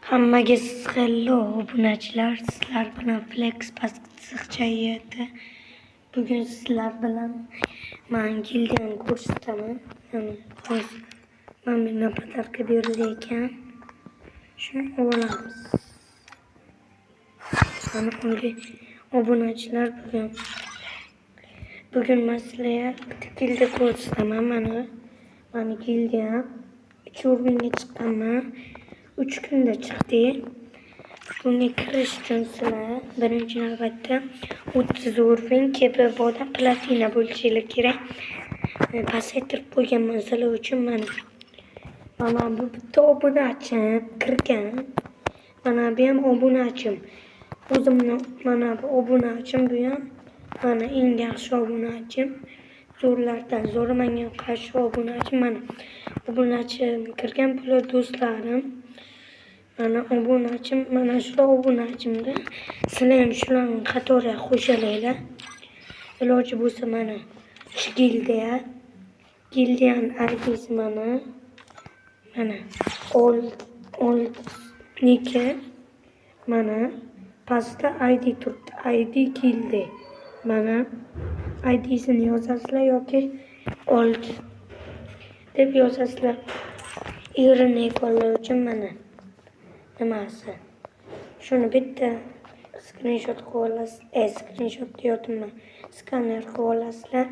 Hammaga hello obunachilar, sizlar bilan Flex Paskchayeti. Bugun sizlar bilan men gildiani ko'rsataman. Mana meni podarka berilgan. Shuni olamiz. Mana unga obunachilar bugun sizlarga bitta gildi ko'rsataman. Mana gildiam 3 o'ringa chiqqanman. 3 kunda chiqdi. Bunga kirish uchun sizlar birinchi navbatda 30 o'rin KPB'da platina bo'lishingiz kerak. Pasaytirib qo'yganman sizlar uchun mana bu bitta obunachim kirgan. Mana bu ham obunachim. O'zimni mana bu obunachim bu ham mana eng yaxshi obunachim. Zo'rlardan zo'r menga qarshi obunachim mana. Obunachim kirgan bular do'stlarim. Mana obunachim, mana shu obunachimda sizlar ham shularning qatoriga qo'shilinglar. Iloji bo'lsa mana shu gildiyani argisi mana oldniki mana pastda ID turibdi. ID gildi. Mana ID'sini yozasizlar yoki old deb yozasizlar. Yerini egallash uchun mana nimasi. Shuni bitta screenshot qilib olasiz. Screenshot deyapman. Skaner qilib olasizlar.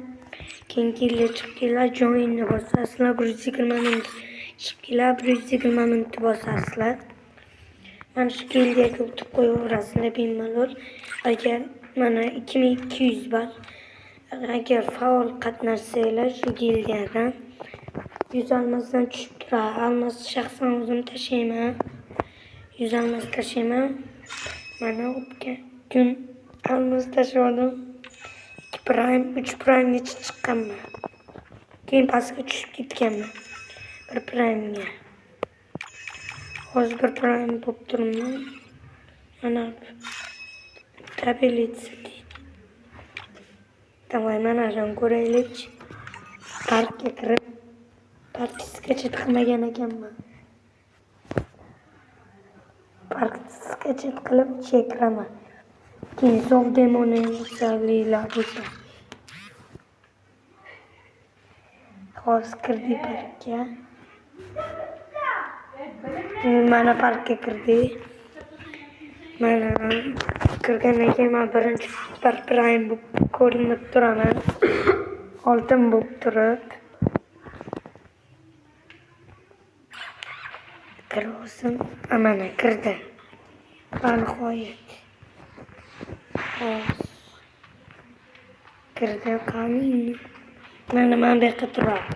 Keyin kelib chiqinglar, joinni bosasizlar. 120 minut chiqinglar, 120 minut bosasizlar. Mana shu gildiyaga o'tib qo'yaverasizlar bemalol. Agar mana 2200 bor. Agar faol qatnashsanglar shu gildiyadan 100 almasdan tushib turadi. Almas shaxsan o'zim tashlayman. 100 almas tashlayman. Mana o'tgan kun almas tashladim. 2 prime, 3 primegacha chiqqanman. Keyin pastga tushib ketganman. 1 prime'ga. Hozir 1 prime bo'lib turibman. Mana tabelitsa deydi. Davay mana shuni ko'raylik. Parkga kirib parkgacha qilmagan ekanman. Parkgacha qilib chekiraman. Keyin so'v demoni yuksalinglar bo'lsa. Hozir kirdik parkga. Mana parkga kirdik. Mana kirgandan keyin men birinchi prime bo'lib ko'rinib turaman. Oltin bo'lib turib. Kirsin. Mana kirdi. Nihoyat. Kirdi qani. Mana bu yoqqa turadi.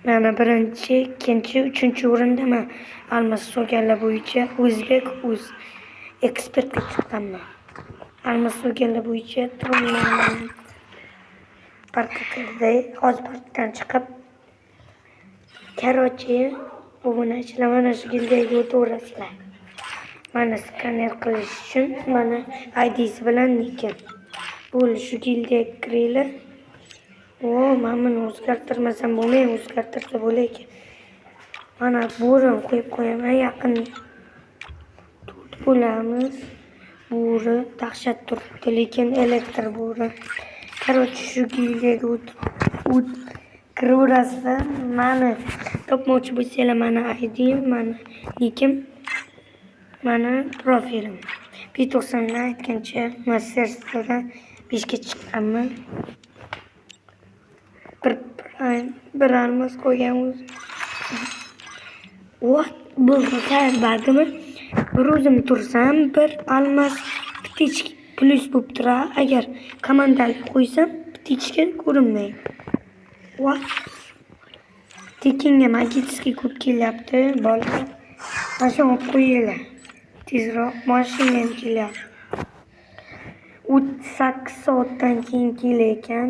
Mana birinchi, ikkinchi, uchinchi o'rindaman. Almas so'ganlar bo'yicha O'zbek.uz ekspertga chiqqanman. Almas so'ganlar bo'yicha turibman. Parkka kirdik. Hozir parkdan chiqib Karochi obunachilar mana shu gildiyaga o'taverasizlar. Mana skaner qilish uchun mana ID'si bilan nikim. Bo'ldi shu gildiyaga kiringlar. Men buni o'zgartirmasam bo'lmaydi, o'zgartirsa bo'laydi. Mana bo'rini qo'yib qo'yaman yaqin. Bo'lamiz. Bo'ri dahshat turibdi, lekin elektr bo'ri. Karochi shu gildiyaga kiraverasizlar. Mani topmoqchi bo'lsanglar mana ID'm, mana nikim, mana profilim. P90dan aytgancha Master'dan 5 ga chiqqanman. Bir almas qo'ygan o'zi. Bu badimi? Bir o'zim tursam, bir almas ptichka plus bo'lib turadi. Agar komandali qo'ysam, ptichka ko'rinmaydi. Tekinga magitskiy ko'p kelyapti, bolalar. Mana shuni olib qo'yinglar. Tezroq mashina ham kelyapti. 8 soatdan keyin kelayotgan.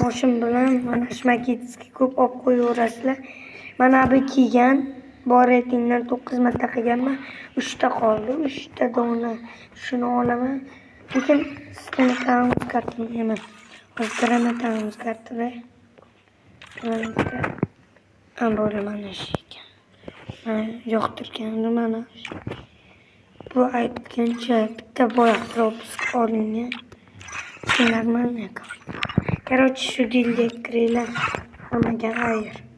Mashina bilan mana shu magitskiy ko'p olib qo'yaverasizlar. Mana bu kiygan bor etingdan 9 marta qilganman. 3 ta qoldi. 3 ta dona shuni olaman. Lekin sistemani o'zgartirmayman. O'zgartirib Böyle mana shu ekan. Mana yoqtirgani mana shu. Bu aytgancha bitta boyoq propiska olingan. Нормально. Короче, shu dildek kiranglar. Hammaga xayr.